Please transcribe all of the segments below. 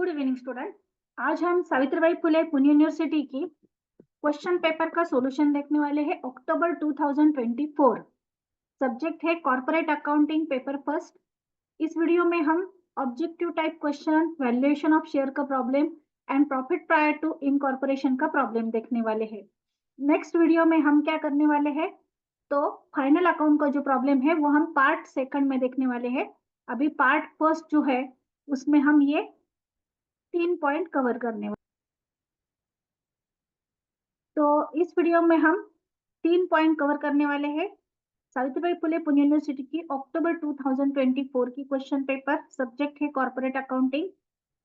Good evening student. आज हम Savitribai Phule Pune university की क्वेश्चन पेपर का सॉल्यूशन देखने वाले हैं। अक्टूबर 2024 सब्जेक्ट है कॉर्पोरेट अकाउंटिंग पेपर फर्स्ट। इस वीडियो में हम objective type question, valuation of share का problem and profit prior to incorporation का प्रॉब्लम देखने वाले हैं। नेक्स्ट वीडियो में हम क्या करने वाले हैं, तो फाइनल अकाउंट का जो प्रॉब्लम है वो हम पार्ट सेकंड में देखने वाले हैं। अभी पार्ट फर्स्ट जो है उसमें हम ये 3 पॉइंट कवर करने वाले। तो इस वीडियो में हम 3 पॉइंट कवर करने वाले हैं। सावित्रीबाई फुले पुणे यूनिवर्सिटी की अक्टूबर 2024 की क्वेश्चन पेपर, सब्जेक्ट है कॉर्पोरेट अकाउंटिंग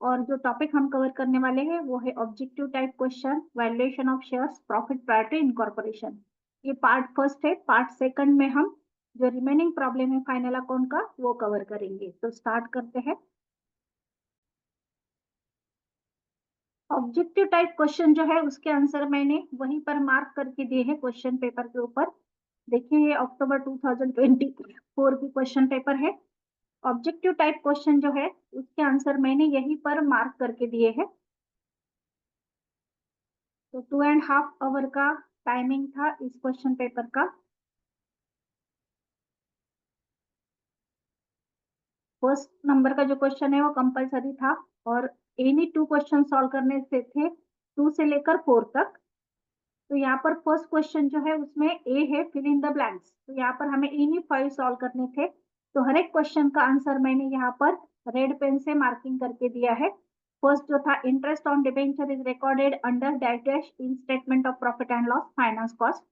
और जो टॉपिक हम कवर करने वाले हैं वो है objective type question, valuation of shares, profit prior to incorporation. ये पार्ट फर्स्ट है। पार्ट सेकंड में हम जो रिमेनिंग प्रॉब्लम है फाइनल अकाउंट का वो कवर करेंगे। तो स्टार्ट करते हैं। ऑब्जेक्टिव टाइप क्वेश्चन जो है उसके आंसर मैंने वहीं पर मार्क करके दिए हैं क्वेश्चन पेपर के ऊपर। देखिए ये अक्टूबर 2024 की क्वेश्चन पेपर है। ऑब्जेक्टिव टाइप क्वेश्चन जो है उसके आंसर मैंने यहीं पर मार्क करके दिए हैं। तो 2.5 आवर का टाइमिंग था इस क्वेश्चन पेपर का। फर्स्ट नंबर का जो क्वेश्चन है वो कंपलसरी था और एनी 2 क्वेश्चन सॉल्व करने से थे 2 से लेकर 4 तक। तो यहाँ पर फर्स्ट क्वेश्चन जो है उसमें ए है फिल इन द ब्लैंक्स। तो यहाँ पर हमें इन्हीं 5 सॉल्व करने थे। तो हर एक क्वेश्चन का आंसर मैंने यहाँ पर रेड पेन से मार्किंग करके दिया है। फर्स्ट जो था interest on debenture is recorded under dash dash in statement of profit and loss finance cost.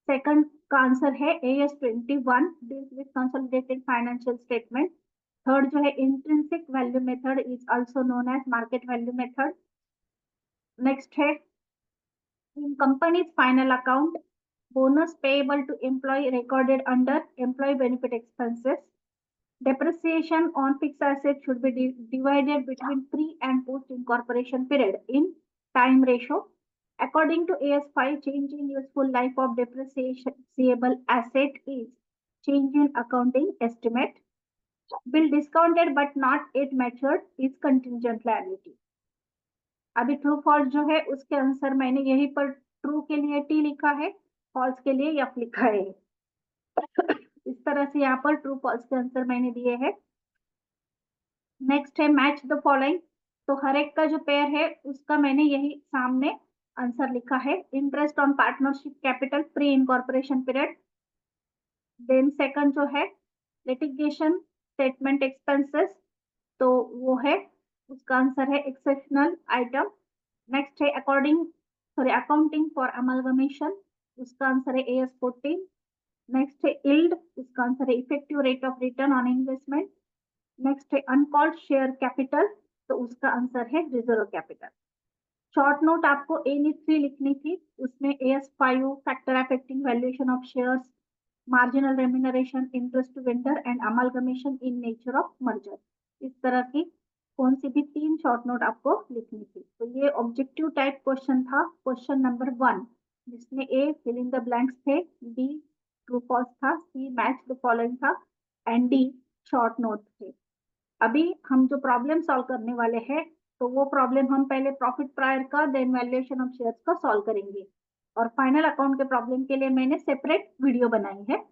Second का आंसर है AS 21 deals with consolidated financial statement. Third जो है intrinsic value method is also known as market value method. Next है in company's final account, bonus payable to employee recorded under employee benefit expenses. Depreciation on fixed assets should be divided between pre and post incorporation period in time ratio. According to AS5, change in useful life of depreciable asset is change in accounting estimate. Bill discounted but not yet matured is contingent liability. अभी true false जो है उसके answer मैंने यहीं पर true के लिए T लिखा है, फॉल्स के लिए एफ लिखा है। इस तरह से यहाँ पर ट्रू फॉल्स के आंसर मैंने दिए हैं। नेक्स्ट है मैच द फॉलोइंग। तो हर एक का जो पेयर है उसका मैंने यही सामने आंसर लिखा है। Interest on partnership capital pre incorporation period. Then second जो है लिटिगेशन स्टेटमेंट एक्सपेंसेस, तो वो है उसका आंसर है एक्सेप्शनल आइटम। नेक्स्ट है अकाउंटिंग फॉर अमलगमेशन, उसका आंसर है AS 14। नेक्स्ट है इल्ड, उसका आंसर है effective rate of return on investment. Next है अनकॉल्ड शेयर कैपिटल, तो उसका आंसर है रिजर्व कैपिटल। शॉर्ट नोट आपको A3 लिखनी थी, उसमें AS 5 factor affecting valuation of shares, marginal remuneration, interest to vendor and amalgamation in nature of merger. इस तरह की कौन सी भी 3 शॉर्ट नोट आपको लिखनी थी। तो ये ऑब्जेक्टिव टाइप क्वेश्चन था, क्वेश्चन नंबर 1, जिसमें A fill in the blanks थे, B ट्रू फॉल्स था, C मैच द फॉलोइंग था एंड D शॉर्ट नोट थे। अभी हम जो प्रॉब्लम सॉल्व करने वाले हैं तो वो प्रॉब्लम हम पहले प्रॉफिट प्रायर का देन वैल्यूएशन ऑफ शेयर्स का सॉल्व करेंगे और फाइनल अकाउंट के प्रॉब्लम के लिए मैंने सेपरेट वीडियो बनाई है।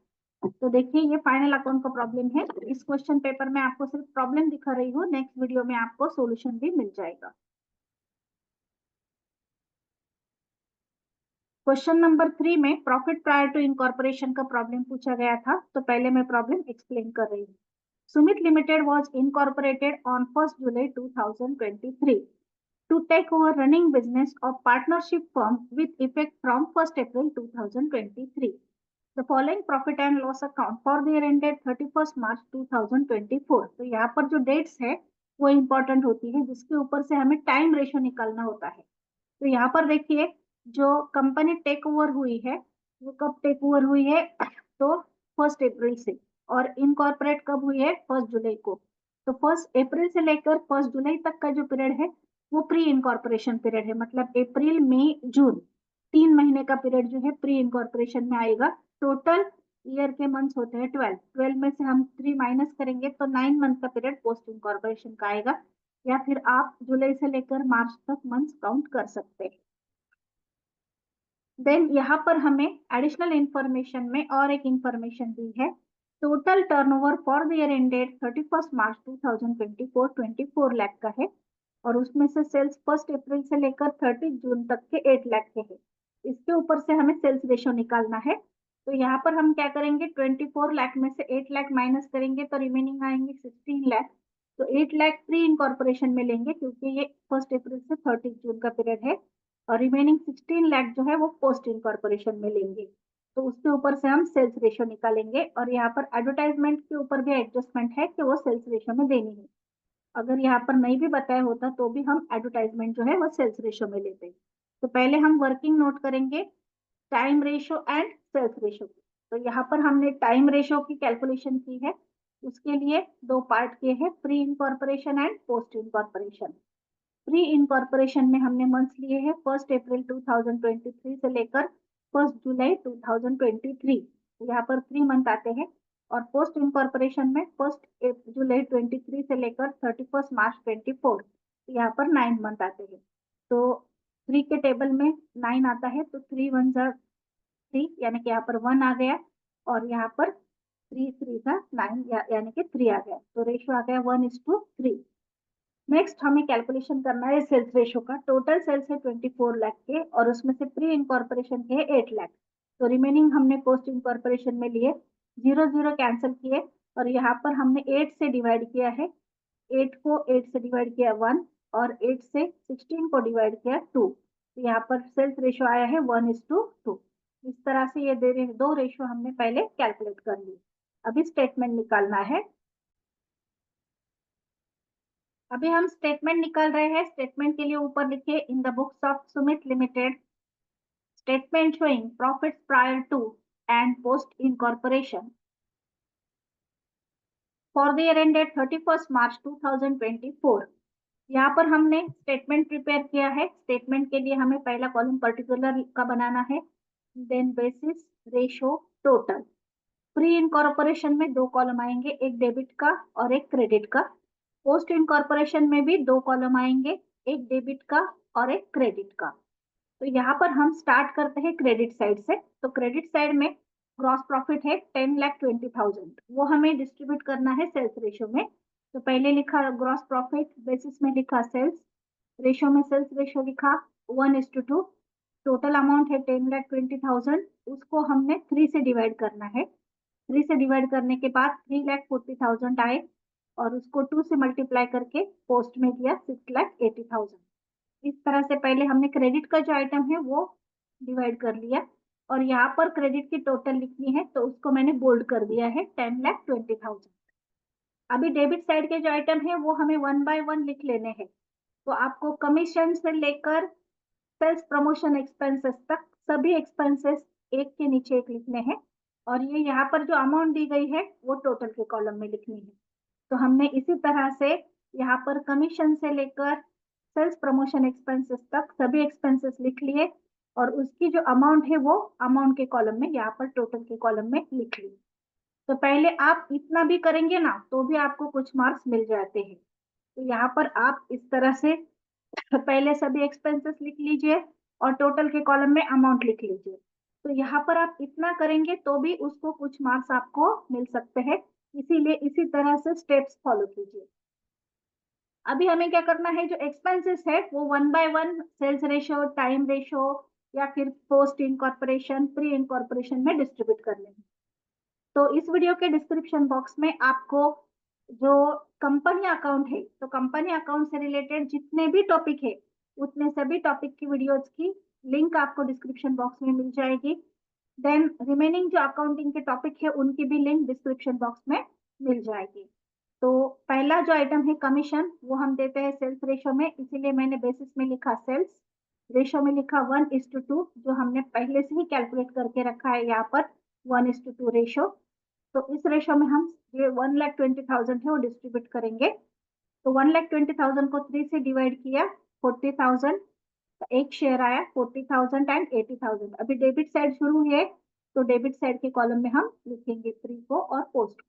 तो देखिए ये फाइनल अकाउंट का प्रॉब्लम है। इस क्वेश्चन पेपर में आपको सिर्फ प्रॉब्लम दिखा रही हूँ, नेक्स्ट वीडियो में आपको सॉल्यूशन भी मिल जाएगा। क्वेश्चन नंबर 3 में प्रॉफिट प्रायर टू इनकॉर्पोरेशन का प्रॉब्लम पूछा गया था। तो पहले मैं प्रॉब्लम एक्सप्लेन कर रही हूँ। Sumit limited was incorporated on 1st July 2023 to take over running business of partnership firm with effect from 1st April 2023. The following profit and loss account for the year ended 31st March 2024. तो यहाँ पर जो dates है वो important होती है, जिसके ऊपर से हमें टाइम रेशो निकालना होता है। तो यहाँ पर देखिए जो कंपनी टेक ओवर हुई है वो कब टेक ओवर हुई है, तो 1st अप्रैल से, और इनकॉर्पोरेट कब हुई है 1st जुलाई को। तो 1st अप्रैल से लेकर 1st जुलाई तक का जो पीरियड है वो प्री इनकॉर्पोरेशन पीरियड है, मतलब अप्रैल मई जून 3 महीने का पीरियड जो है प्री इनकॉर्पोरेशन में आएगा। टोटल ईयर के मंथ्स होते हैं 12 में से हम 3 माइनस करेंगे तो 9 मंथ का पीरियड पोस्ट इनकॉर्पोरेशन का आएगा। या फिर आप जुलाई से लेकर मार्च तक मंथ्स काउंट कर सकते हैं। देन यहाँ पर हमें एडिशनल इंफॉर्मेशन में और एक इंफॉर्मेशन दी है, total turnover for the year ended 31 March 2024 24 lakh का है, और उसमें से सेल्स 1 अप्रैल से लेकर 30 जून तक के 8 लाख के है। इसके ऊपर से हमें सेल्स रेशो निकालना है। तो यहाँ पर हम क्या करेंगे, 24 लाख में से 8 लाख माइनस करेंगे तो रिमेनिंग आएंगे 16 लाख। तो 8 लाख प्री इनकॉर्पोरेशन में लेंगे क्योंकि ये 1 अप्रैल से 30 जून का पीरियड है, और रिमेनिंग 16 लाख जो है वो पोस्ट इनकॉर्पोरेशन में लेंगे। तो उसके ऊपर से हम सेल्स रेशो निकालेंगे, और यहाँ पर एडवर्टाइजमेंट के ऊपर भी एडजस्टमेंट है कि वो सेल्स रेशो में देनी है। अगर यहाँ पर नहीं भी बताया होता तो भी हम एडवर्टाइजमेंट जो है वो सेल्स रेशो में लेते हैं। तो पहले हम वर्किंग नोट करेंगे time ratio and sales ratio की। तो यहाँ पर हमने टाइम रेशो की कैलकुलेशन की है, उसके लिए दो पार्ट किए हैं, pre incorporation and post incorporation. Pre incorporation में हमने मंथ्स लिए हैं 1 अप्रैल 2023 से लेकर 1 जुलाई 2023, यहाँ पर 3 मंथ आते हैं। और पोस्ट इनकॉर्पोरेशन में 1 जुलाई 23 से लेकर 31 मार्च 24, यहाँ पर 9 मंथ आते हैं। तो 3 के टेबल में 9 आता है, तो 3 1 जा 3, यानी कि यहाँ पर 1 आ गया, और यहाँ पर 3 3 का 9, यानी कि 3 आ गया। तो रेशियो आ गया 1:3। नेक्स्ट हमें कैलकुलेशन करना है सेल्स रेशो का। टोटल सेल्स है 24 लाख के, और उसमें से प्री इनकॉर्पोरेशन के 8 लाख। तो रिमेनिंग हमने पोस्ट इनकॉर्पोरेशन में लिए, 0 0 कैंसिल किए, और यहाँ पर हमने 8 से डिवाइड किया है। 8 को 8 से डिवाइड किया 1, और 8 से 16 को डिवाइड किया 2। तो यहाँ पर सेल्स रेशो आया है 1:2। इस तरह से ये दो रेशो हमने पहले कैलकुलेट कर ली। अभी स्टेटमेंट निकालना है। अभी हम स्टेटमेंट निकाल रहे हैं। स्टेटमेंट के लिए ऊपर लिखे in the books of Sumit limited statement showing profits prior to and post incorporation for the year ended 31 March 2024। यहाँ पर हमने स्टेटमेंट प्रिपेयर किया है। स्टेटमेंट के लिए हमें पहला कॉलम पर्टिकुलर का बनाना है, then basis, ratio, total. Pre incorporation में दो कॉलम आएंगे, एक डेबिट का और एक क्रेडिट का। पोस्ट इनकॉर्पोरेशन में भी दो कॉलम आएंगे, एक डेबिट का और एक क्रेडिट का। तो यहाँ पर हम स्टार्ट करते हैं क्रेडिट साइड से। तो क्रेडिट साइड में ग्रॉस प्रॉफिट है 10,20,000, वो हमें डिस्ट्रीब्यूट करना है सेल्स रेशो में। तो पहले लिखा ग्रॉस प्रॉफिट, बेसिस में लिखा सेल्स, रेशो में सेल्स रेशो लिखा 1:2। टोटल अमाउंट है 10,20,000, उसको हमने 3 से डिवाइड करना है। 3 से डिवाइड करने के बाद 3,40,000 आए, और उसको 2 से मल्टीप्लाई करके पोस्ट में दिया 6,80,000। इस तरह से पहले हमने क्रेडिट का जो आइटम है वो डिवाइड कर लिया, और यहाँ पर क्रेडिट की टोटल लिखनी है तो उसको मैंने बोल्ड कर दिया है 10,20,000। अभी डेबिट साइड के जो आइटम है वो हमें 1 बाय 1 लिख लेने हैं। तो आपको कमीशन से लेकर सेल्स प्रमोशन एक्सपेंसेस तक सभी एक्सपेंसेस एक के नीचे एक लिखने हैं, और ये यहाँ पर जो अमाउंट दी गई है वो टोटल के कॉलम में लिखनी है। तो हमने इसी तरह से यहाँ पर कमीशन से लेकर सेल्स प्रमोशन एक्सपेंसेस तक सभी एक्सपेंसेस लिख लिए, और उसकी जो अमाउंट है वो अमाउंट के कॉलम में, यहाँ पर टोटल के कॉलम में लिख ली। तो पहले आप इतना भी करेंगे ना तो भी आपको कुछ मार्क्स मिल जाते हैं। तो यहाँ पर आप इस तरह से पहले सभी एक्सपेंसेस लिख लीजिए, और टोटल के कॉलम में अमाउंट लिख लीजिए। तो यहाँ पर आप इतना करेंगे तो भी उसको कुछ मार्क्स आपको मिल सकते हैं, इसीलिए इसी तरह से स्टेप्स फॉलो कीजिए। अभी हमें क्या करना है, जो एक्सपेंसेस है वो 1 by 1 sales ratio, time ratio, या फिर पोस्ट इनकॉर्पोरेशन, प्री इनकॉर्पोरेशन में डिस्ट्रीब्यूट करने हैं। तो इस वीडियो के डिस्क्रिप्शन बॉक्स में आपको जो कंपनी अकाउंट है, तो कंपनी अकाउंट से रिलेटेड जितने भी टॉपिक है उतने सभी टॉपिक की वीडियोस की लिंक आपको डिस्क्रिप्शन बॉक्स में मिल जाएगी। देन रिमेनिंग जो अकाउंटिंग के टॉपिक है उनकी भी लिंक डिस्क्रिप्शन बॉक्स में मिल जाएगी। तो पहला जो आइटम है कमीशन, वो हम देते हैं सेल्स रेशो में, इसीलिए मैंने बेसिस में लिखा सेल्स, रेशो में लिखा 1:2, जो हमने पहले से ही कैलकुलेट करके रखा है यहाँ पर 1:2 रेशो। तो इस रेशो में हम ये 1,20,000 है वो डिस्ट्रीब्यूट करेंगे। तो 1,20,000 को 3 से डिवाइड किया 40,000, एक शेयर आया 40,000 एंड 80,000। अभी डेबिट साइड शुरू है, तो डेबिट साइड के कॉलम में हम लिखेंगे प्री को और पोस्ट को।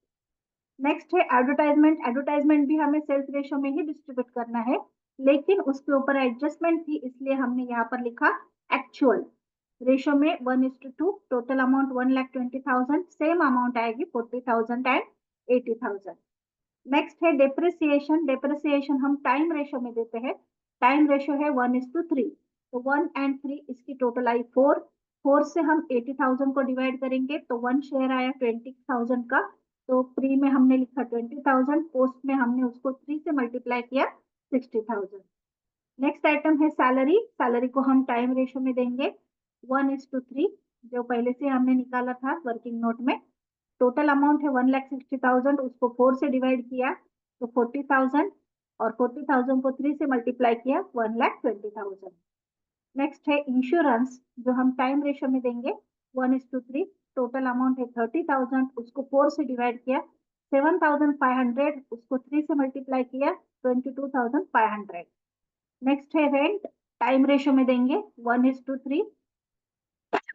नेक्स्ट है एडवर्टाइजमेंट। एडवर्टाइजमेंट भी हमें सेल्स रेशो में ही डिस्ट्रीब्यूट करना है, लेकिन उसके ऊपर एडजस्टमेंट थी, इसलिए हमने यहाँ पर लिखा एक्चुअल। रेशो में 1:2, टोटल अमाउंट 1,20,000, सेम अमाउंट आएगी 40,000 एंड 80,000। नेक्स्ट है डेप्रिसिएशन। डेप्रिसिएशन हम टाइम रेशो में देते हैं। टाइम रेशो है 1:3, तो 1 एंड 3 इसकी टोटल आई 4। 4 से हम 80,000 को डिवाइड करेंगे तो 1 शेयर आया 20,000 का, तो प्री में हमने लिखा 20,000, पोस्ट में हमने उसको 3 से मल्टीप्लाई किया 60,000। नेक्स्ट आइटम है सैलरी। सैलरी को हम टाइम रेशो में देंगे 1:3, जो पहले से हमने निकाला था वर्किंग नोट में। टोटल अमाउंट है 1,60,000, उसको 4 से डिवाइड किया तो 40,000, और 40,000 को 3 से मल्टीप्लाई किया 1,20,000। नेक्स्ट है इंश्योरेंस, जो हम टाइम रेशो में देंगे 1:3। टोटल अमाउंट है 30,000, उसको 4 से डिवाइड किया 7,500, उसको 3 से मल्टीप्लाई किया 22,500। नेक्स्ट है रेंट। टाइम रेशो में देंगे 1:3।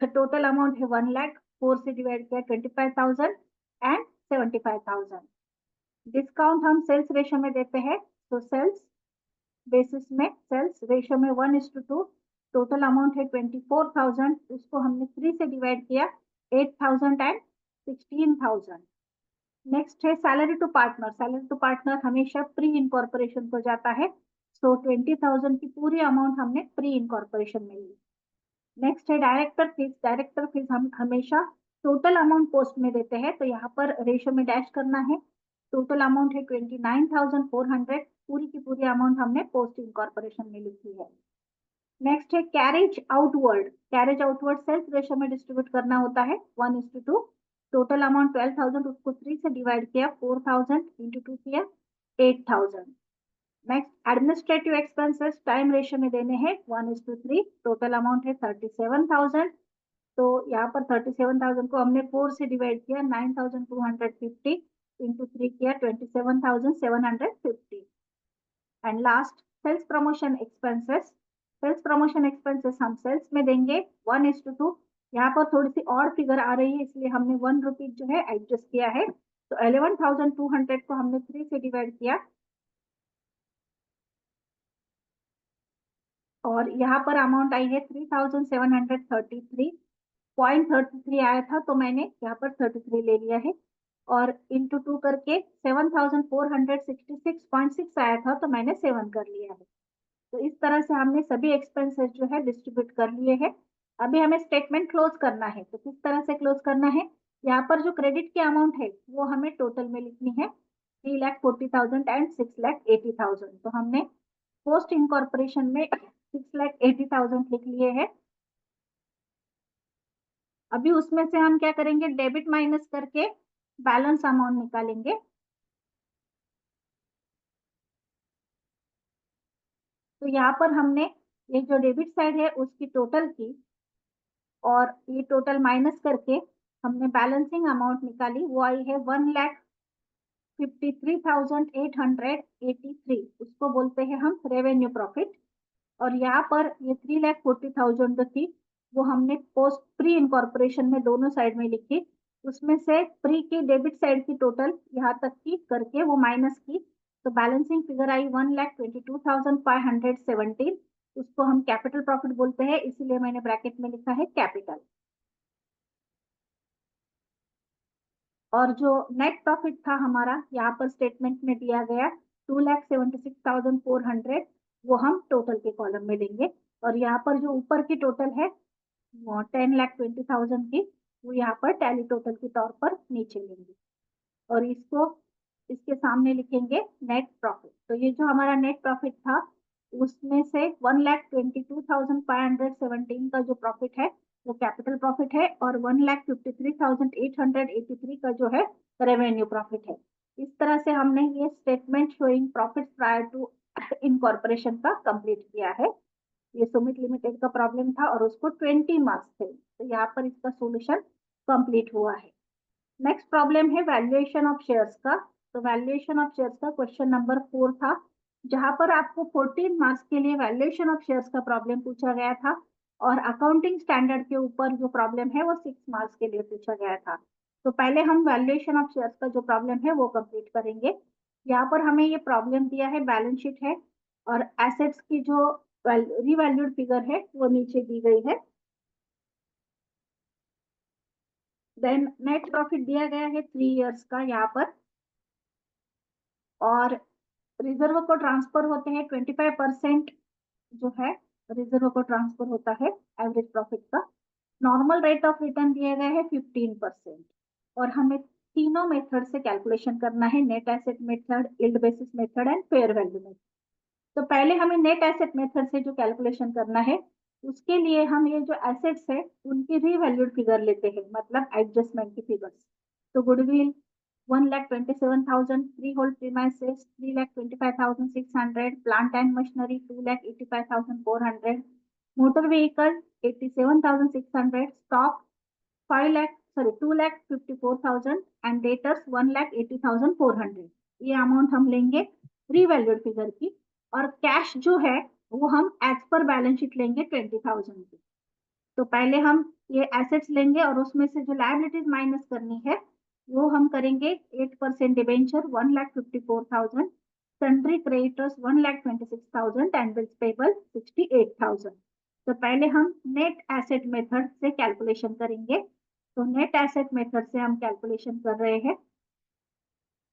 टोटल अमाउंट है 1 लाख, 4 से डिवाइड किया 25,000 एंड 75,000। डिस्काउंट हम सेल्स रेशो में देते हैं, तो सेल्स बेसिस में सेल्स रेशो में 1:2। टोटल अमाउंट है 24,000, उसको हमने 3 से डिवाइड किया 8,000 एंड 16,000। नेक्स्ट है salary to partner. Salary to partner हमेशा प्री इनकॉर्पोरेशन को जाता है, सो 20,000 की पूरी अमाउंट हमने प्री इनकॉर्पोरेशन में ली। नेक्स्ट है डायरेक्टर फीस। डायरेक्टर फीस हम हमेशा टोटल अमाउंट पोस्ट में देते हैं, तो यहाँ पर रेशो में डैश करना है। टोटल अमाउंट है 29,400, पूरी की पूरी अमाउंट हमने पोस्ट इनकॉर्पोरेशन में लिखी है। नेक्स्ट है carriage outward. Carriage outward sales ratio में डिस्ट्रीब्यूट करना होता है 1:2। टोटल अमाउंट 12,000, उसको 3 से डिवाइड किया 4,000 इंटू 2 किया 8,000। Next administrative expenses time ratio में देने हैं 1:3। टोटल अमाउंट है 37,000, तो यहाँ पर 37,000 को हमने 4 से डिवाइड किया 9,250 इंटू 3 किया 27,750। And last sales promotion expenses. Sales promotion expenses हम सेल्स में देंगे 1:2। यहाँ पर थोड़ी सी और फिगर आ रही है, इसलिए हमने 1 रुपीज जो है एडजस्ट किया है, तो 11,200 को हमने 3 से डिवाइड किया, और यहाँ पर अमाउंट आई है 3,733.33 आया था, तो मैंने यहाँ पर 33 ले लिया है, और इंटू 2 करके 7,466.6 आया था, तो मैंने 7 कर लिया है। तो इस तरह से हमने सभी एक्सपेंसेस जो है डिस्ट्रीब्यूट कर लिए हैं। अभी हमें स्टेटमेंट क्लोज करना है, तो किस तरह से क्लोज करना है? यहाँ पर जो क्रेडिट की अमाउंट है वो हमें टोटल में लिखनी है 3,40,000 एंड 6,80,000, तो हमने पोस्ट इनकॉर्पोरेशन में 6,80,000 लिख लिए हैं। अभी उसमें से हम क्या करेंगे, डेबिट माइनस करके बैलेंस अमाउंट निकालेंगे। तो यहाँ पर हमने ये जो डेबिट साइड है उसकी टोटल की, और ये टोटल माइनस करके हमने बैलेंसिंग अमाउंट निकाली, वो आई है 1,53,883, उसको बोलते हैं हम रेवेन्यू प्रॉफिट। और यहाँ पर ये 3,40,000 थी, वो हमने पोस्ट प्री इनकॉर्पोरेशन में दोनों साइड में लिखी, उसमें से प्री की डेबिट साइड की टोटल यहाँ तक की करके वो माइनस की, तो बैलेंसिंग फिगर आई 1,22,517, उसको हम कैपिटल प्रॉफिट बोलते हैं, इसीलिए मैंने ब्रैकेट में लिखा है कैपिटल। और जो नेट प्रॉफिट था हमारा यहाँ पर स्टेटमेंट में दिया गया 2,76,400, वो हम टोटल के कॉलम में देंगे, और यहाँ पर जो ऊपर की टोटल है 10,20,000 की, वो यहाँ पर टैली टोटल के तौर पर नीचे लेंगे, और इसको इसके सामने लिखेंगे नेट प्रॉफिट। तो ये जो हमारा नेट प्रॉफिट था उसमें से 1,22,517 का जो प्रॉफिट है वो कैपिटल प्रॉफिट है, और 1,53,883 का जो है रेवेन्यू प्रॉफिट है। इस तरह से हमने ये statement showing profit prior to incorporation का कंप्लीट किया है। ये सुमित लिमिटेड का प्रॉब्लम था और उसको 20 मार्क्स थे, तो यहाँ पर इसका सॉल्यूशन कंप्लीट हुआ है। नेक्स्ट प्रॉब्लम है वैल्यूएशन ऑफ शेयर्स का। तो वैल्यूएशन ऑफ शेयर्स का क्वेश्चन नंबर 4 था, जहां पर आपको 14 मार्क्स के लिए वैल्यूएशन ऑफ शेयर्स का प्रॉब्लम पूछा गया था, और अकाउंटिंग स्टैंडर्ड के ऊपर जो प्रॉब्लम है वो 6 मार्क्स के लिए पूछा गया था। तो पहले हम वैल्यूएशन ऑफ शेयर्स का जो प्रॉब्लम है वो कंप्लीट करेंगे। यहाँ पर हमें ये प्रॉब्लम दिया है, बैलेंस शीट है और एसेट्स की जो रिवैल्यूड फिगर है वो नीचे दी गई है। देन नेट प्रॉफिट दिया गया है 3 इयर्स का यहाँ पर, और रिजर्व को ट्रांसफर होते हैं 25% जो है रिजर्व को ट्रांसफर होता है एवरेज प्रॉफिट का। नॉर्मल रेट ऑफ रिटर्न दिया गया है 15%, और हमें तीनों मेथड से कैलकुलेशन करना है, net asset method, yield basis method and fair value method. तो पहले हमें नेट एसेट मेथड से जो कैलकुलेशन करना है, उसके लिए हम ये जो एसेट्स है उनकी रीवैल्यूड फिगर लेते हैं, मतलब एडजस्टमेंट की फिगर्स। तो goodwill 1,27,000, freehold premises 3,25,600, plant and machinery 2,85,400, motor vehicle 87,600, stock 2,54,000 and debtors 1,80,400। ये अमाउंट हम लेंगे रीवैल्यूड फिगर की, और कैश जो है वो हम एज पर बैलेंस शीट लेंगे 20,000 की। तो पहले हम ये एसेट्स लेंगे और उसमें से जो लायबिलिटीज माइनस करनी है वो हम करेंगे। 8% debenture 1,54,000, sundry creditors 1,26,000 and bills payable 68,000। तो पहले हम नेट एसेट मेथड से कैलकुलेशन करेंगे। तो नेट एसेट मेथड से हम कैलकुलेशन कर रहे हैं,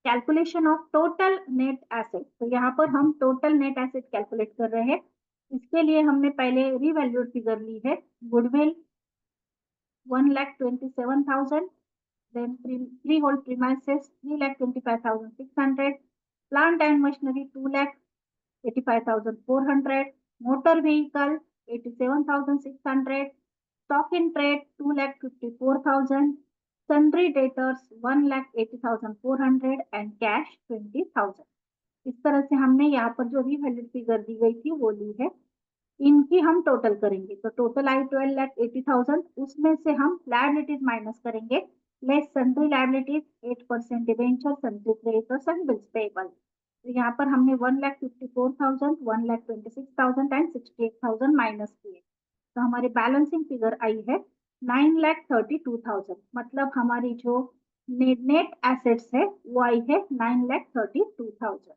calculation of total net asset. तो यहाँ पर हम टोटल नेट एसेट कैलकुलेट कर रहे हैं। इसके लिए हमने पहले रीवैल्यूड फिगर ली है। Goodwill 1,27,000, then freehold premises 3,25,600, plant and machinery 2,85,400, motor vehicle 87,600, stock in trade 2,54,000, sundry debtors 1,80,400 and cash 20,000। इस तरह से हमने यहाँ पर जो रीवैल्यूड फिगर दी गई थी वो ली है। इनकी हम टोटल करेंगे, तो टोटल आई 12,80,000, उसमें से हम लायबिलिटीज माइनस करेंगे, less sundry liabilities, 8% debenture, sundry creditors and bills payable. तो यहाँ पर हमने 1,54,000, 1,26,000 एंड 68,000 माइनस किए, तो हमारी बैलेंसिंग फिगर आई है 9,32,000। मतलब हमारी जो नेट एसेट्स है वो आई है 9,32,000।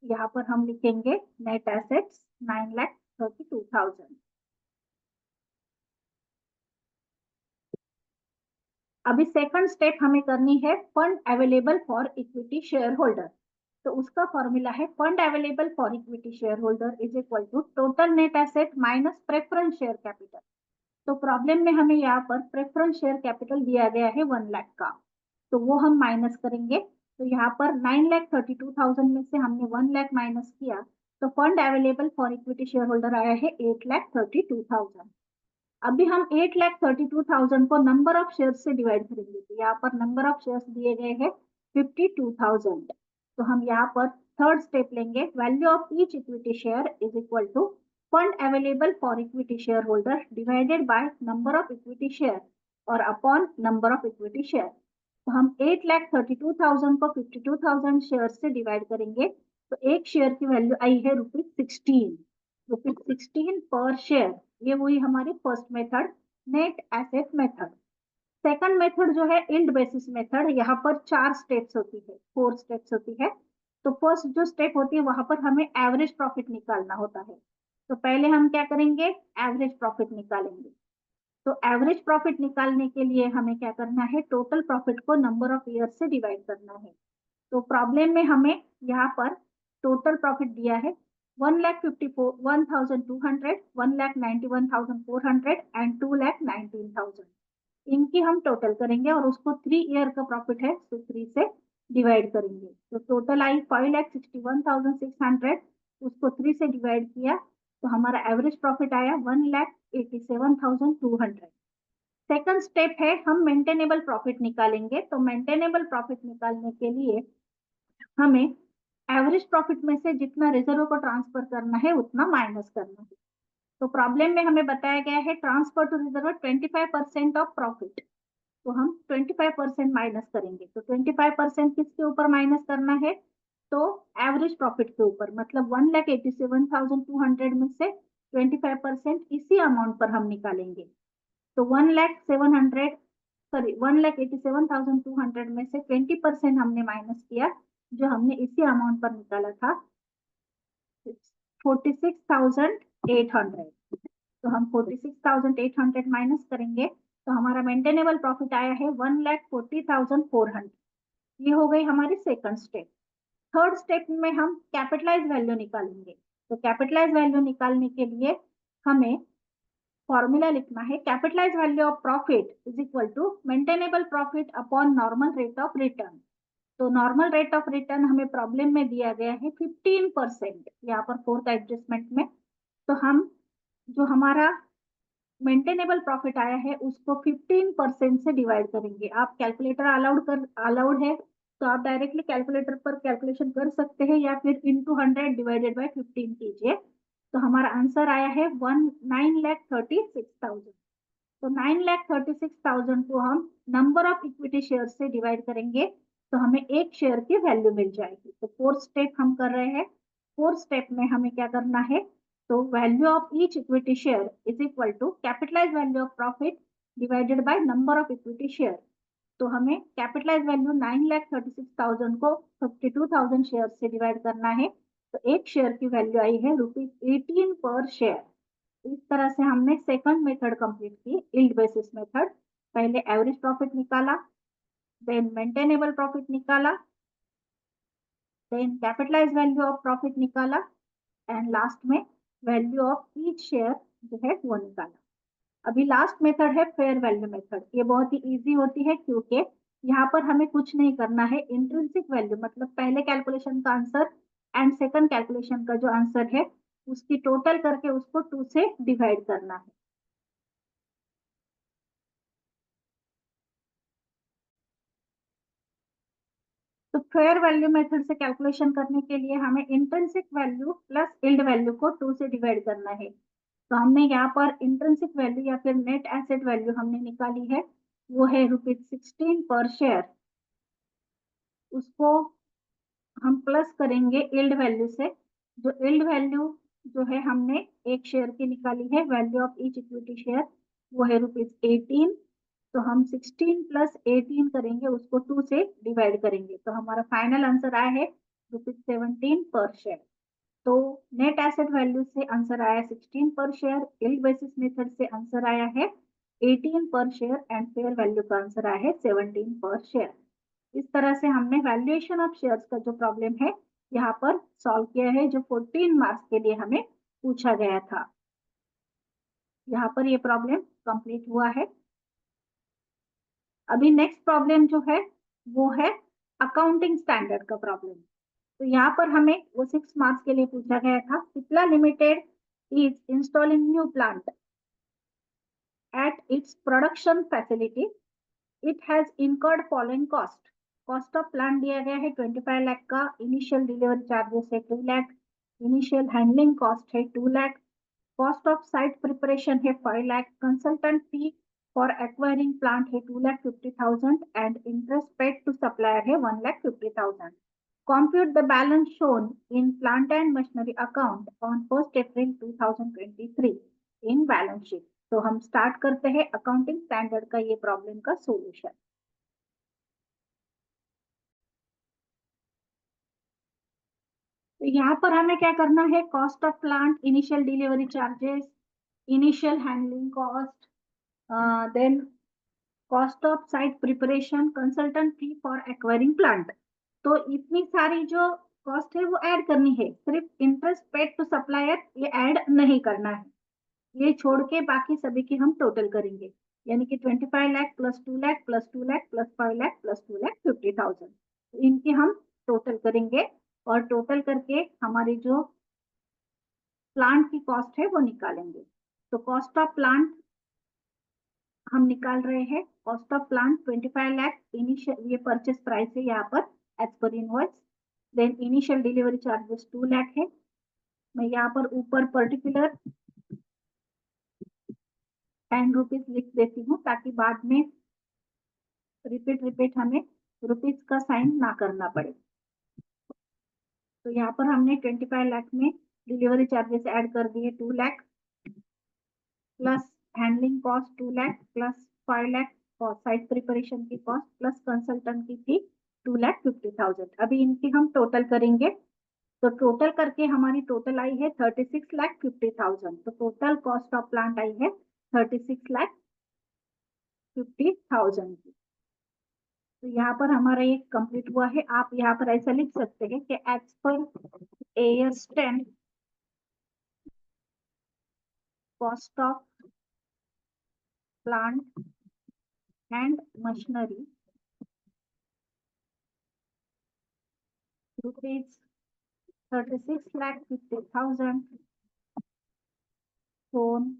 यहाँ पर हम लिखेंगे नेट एसेट्स 9,32,000। अभी सेकंड स्टेप हमें करनी है fund available for equity share holder. तो उसका फॉर्मूला है fund available for equity share holder is equal to total net asset minus preference share capital. तो प्रॉब्लम में हमें यहाँ पर प्रेफरेंस शेयर कैपिटल दिया गया है 1 लाख का, तो वो हम माइनस करेंगे। तो यहाँ पर 9,32,000 में से हमने 1 लाख माइनस किया, तो fund available for equity share holder आया है 8,32,000। अभी हम 8,32,000 को नंबर ऑफ शेयर से डिवाइड करेंगे। तो यहाँ पर नंबर ऑफ शेयर्स दिए गए हैं 52,000। तो हम यहाँ पर थर्ड स्टेप लेंगे, value of each equity share is equal to fund available for equity share holder divided by number of equity share और upon number of equity share. तो हम 8,32,000 को 52,000 शेयर से डिवाइड करेंगे, तो एक शेयर की वैल्यू आई है ₹16, ₹16 पर शेयर। ये हुई हमारी first method, net asset method. Second method जो है यील्ड बेसिस मेथड, यहाँ पर 4 स्टेप्स होती है, 4 स्टेप्स होती है। तो फर्स्ट जो स्टेप होती है वहां पर हमें एवरेज प्रॉफिट निकालना होता है। तो पहले हम क्या करेंगे, एवरेज प्रॉफिट निकालेंगे। तो एवरेज प्रॉफिट निकालने के लिए हमें क्या करना है, टोटल प्रॉफिट को नंबर ऑफ ईयर से डिवाइड करना है। तो प्रॉब्लम में हमें यहाँ पर टोटल प्रॉफिट दिया है 1,51,200, 1,91,400 एंड 2,19,000। इनकी हम टोटल करेंगे और उसको 3 ईयर का प्रॉफिट है तो 3 से डिवाइड करेंगे। तो टोटल आई 5,61,600, उसको 3 से डिवाइड किया तो हमारा एवरेज प्रॉफिट आया 1,87,200। सेकंड स्टेप है हम मेंटेनेबल प्रॉफिट निकालेंगे। तो मेंटेनेबल प्रॉफिट निकालने के लिए हमें एवरेज प्रॉफिट में से जितना रिजर्व को ट्रांसफर करना है उतना माइनस करना है। तो प्रॉब्लम में हमें बताया गया है transfer to reserve 25% of profit, तो हम 25% माइनस करेंगे। तो 25% किसके ऊपर माइनस करना है, तो एवरेज प्रॉफिट के ऊपर, मतलब 1,87,200 में से 25% इसी अमाउंट पर हम निकालेंगे। तो 1,07,000 सॉरी 1,87,200 में से 20% हमने माइनस किया, जो हमने इसी अमाउंट पर निकाला था 46,800। तो हम 46,800 माइनस करेंगे तो हमारा मेंटेनेबल प्रॉफिट आया है 1,40,400। ये हो गई हमारी सेकंड स्टेप। थर्ड स्टेप में हम कैपिटलाइज वैल्यू निकालेंगे। तो कैपिटलाइज वैल्यू निकालने के लिए हमें फॉर्मूला लिखना है, capitalise value of profit is equal to maintainable profit upon normal rate of return. तो नॉर्मल रेट ऑफ रिटर्न हमें प्रॉब्लम में दिया गया है 15%, यहाँ पर फोर्थ एडजस्टमेंट में। तो हम जो हमारा मेंटेनेबल प्रॉफिट आया है उसको 15% से डिवाइड करेंगे। आप कैलकुलेटर अलाउड है तो आप डायरेक्टली कैलकुलेटर पर कैलकुलेशन कर सकते हैं या फिर इंटू 100 डिवाइडेड बाय 15 कीजिए। तो हमारा आंसर आया है 9,36,000। तो 9,36,000 को हम नंबर ऑफ इक्विटी शेयर से डिवाइड करेंगे तो हमें एक शेयर की वैल्यू मिल जाएगी। तो फोर्थ स्टेप हम कर रहे हैं। फोर्थ स्टेप में हमें क्या करना है, तो value of each equity share is equal to capitalise value of profit divided by number of equity share. तो हमें कैपिटलाइज वैल्यू 9,36,000 को 52,000 शेयर से डिवाइड करना है। तो एक शेयर की वैल्यू आई है ₹18 पर शेयर। इस तरह से हमने सेकंड मेथड कंप्लीट की, यील्ड बेसिस मेथड। पहले एवरेज प्रॉफिट निकाला, देन मेंटेनेबल प्रॉफिट निकाला, then capitalise value of profit निकाला एंड लास्ट में वैल्यू ऑफ ईच शेयर जो है वो निकाला। अभी लास्ट मेथड है फेयर वैल्यू मेथड। ये बहुत ही इजी होती है क्योंकि यहाँ पर हमें कुछ नहीं करना है। इंट्रिंसिक वैल्यू मतलब पहले कैलकुलेशन का आंसर एंड सेकंड कैलकुलेशन का जो आंसर है उसकी टोटल करके उसको 2 से डिवाइड करना है। तो फेयर वैल्यू मेथड से कैलकुलेशन करने के लिए हमें intrinsic value plus yield value को 2 से डिवाइड करना है। तो हमने यहाँ पर इंट्रिंसिक वैल्यू या फिर नेट एसेट वैल्यू हमने निकाली है, वो है ₹16 पर शेयर। उसको हम प्लस करेंगे यील्ड वैल्यू से। जो यील्ड वैल्यू जो है हमने एक शेयर की निकाली है, value of each equity share, वो है ₹18। तो हम 16 प्लस 18 करेंगे, उसको 2 से डिवाइड करेंगे तो हमारा फाइनल आंसर आया है ₹17 पर शेयर। तो नेट एसेट वैल्यू से आंसर आया 16 पर शेयर, यील्ड बेसिस मेथड से आंसर आया है 18 पर शेयर एंड फेयर वैल्यू का आंसर आया है 17 पर शेयर। इस तरह से हमने वैल्यूएशन ऑफ शेयर्स का जो प्रॉब्लम है यहाँ पर सॉल्व किया है, जो 14 मार्क्स के लिए हमें पूछा गया था। यहाँ पर ये प्रॉब्लम कंप्लीट हुआ है। अभी नेक्स्ट प्रॉब्लम जो है वो है अकाउंटिंग स्टैंडर्ड का प्रॉब्लम। तो यहाँ पर हमें वो 6 मार्क्स के लिए पूछा गया था। Cipla limited is installing new plant at its production facility. It has incurred following cost. Cost of plant दिया गया है 25 लाख का, इनिशियल डिलीवरी चार्जेस है 2 लाख, इनिशियल हैंडलिंग कॉस्ट है 2 lakh, cost of site preparation है 5 lakh, consultant fee for acquiring plant है 2,50,000 and interest paid to supplier है 1,50,000। Compute the balance shown in plant and machinery account on 1st April 2023 in balance sheet। तो हम start करते हैं accounting standard का ये problem का सॉल्यूशन। तो यहाँ पर हमें क्या करना है, cost of plant, initial delivery charges, initial handling cost, then cost of site preparation, consultant fee for acquiring plant. तो इतनी सारी जो कॉस्ट है वो ऐड करनी है, सिर्फ इंटरेस्ट पेड टू सप्लायर ये ऐड नहीं करना है। ये छोड़ के बाकी सभी की हम टोटल करेंगे, यानी कि 25 lakh plus 2 lakh plus 2 lakh plus 5 lakh plus 2,50,000। इनके हम टोटल करेंगे और टोटल करके हमारी जो प्लांट की कॉस्ट है वो निकालेंगे। तो कॉस्ट ऑफ प्लांट हम निकाल रहे हैं। Cost of plant 25 lakh, initial ये परचेस प्राइस है यहाँ पर as per invoice. Then initial delivery charges 2 lakh है। मैं यहाँ पर ऊपर पर्टिकुलर 10 रुपीज लिख देती हूँ ताकि बाद में रिपीट हमें रुपीज का साइन ना करना पड़े। तो यहाँ पर हमने 25 लाख में डिलीवरी चार्जेस ऐड कर दिए 2 lakh, plus handling cost 2 lakh plus 5 lakh cost, site preparation की कॉस्ट प्लस कंसल्टेंट की फी 2,50,000। अभी इनकी हम टोटल करेंगे, तो टोटल करके हमारी टोटल आई है 36,50,000। तो total cost of plant I है 36,50,000 की। तो यहाँ पर हमारा ये कंप्लीट हुआ है। आप यहाँ पर ऐसा लिख सकते हैं कि as per AS 10 cost of plant and machinery rupees 36,50,000 shown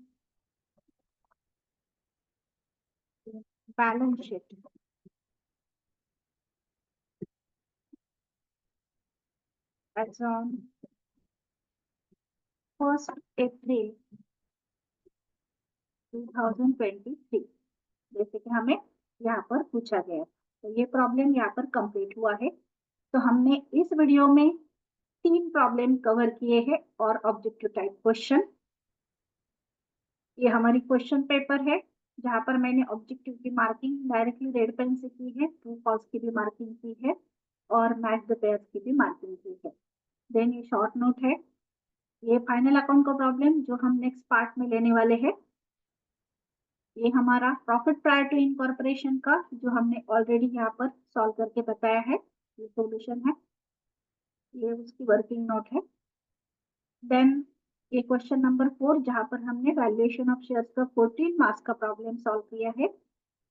in balance sheet as on 1st April 2023, जैसे कि हमें यहाँ पर पूछा गया। तो ये प्रॉब्लम यहाँ पर कंप्लीट हुआ है। तो हमने इस वीडियो में 3 प्रॉब्लम कवर किए हैं और ऑब्जेक्टिव टाइप क्वेश्चन। ये हमारी क्वेश्चन पेपर है जहाँ पर मैंने ऑब्जेक्टिव की मार्किंग डायरेक्टली रेड पेन से की है, ट्रू फॉल्स की भी मार्किंग की है और मैच द पेयर्स की भी मार्किंग की है। देन ये शॉर्ट नोट है। ये फाइनल अकाउंट का प्रॉब्लम जो हम नेक्स्ट पार्ट में लेने वाले हैं। ये हमारा प्रॉफिट प्रायर टू इनकॉर्पोरेशन का जो हमने ऑलरेडी यहाँ पर सॉल्व करके बताया है, ये सॉल्यूशन है, ये उसकी वर्किंग नोट है। देन ये क्वेश्चन नंबर 4 जहाँ पर हमने वैल्यूएशन ऑफ शेयर्स का 14 मार्क्स का प्रॉब्लम सॉल्व किया है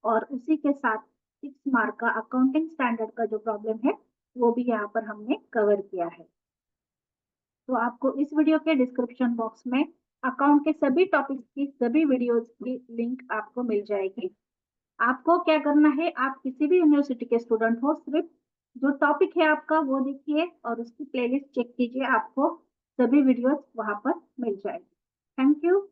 और उसी के साथ 6 मार्क का अकाउंटिंग स्टैंडर्ड का जो प्रॉब्लम है वो भी यहाँ पर हमने कवर किया है। तो आपको इस वीडियो के डिस्क्रिप्शन बॉक्स में अकाउंट के सभी टॉपिक्स की सभी वीडियोस की लिंक आपको मिल जाएगी। आपको क्या करना है, आप किसी भी यूनिवर्सिटी के स्टूडेंट हो, सिर्फ जो टॉपिक है आपका वो देखिए और उसकी प्लेलिस्ट चेक कीजिए, आपको सभी वीडियोस वहां पर मिल जाएगी। Thank you.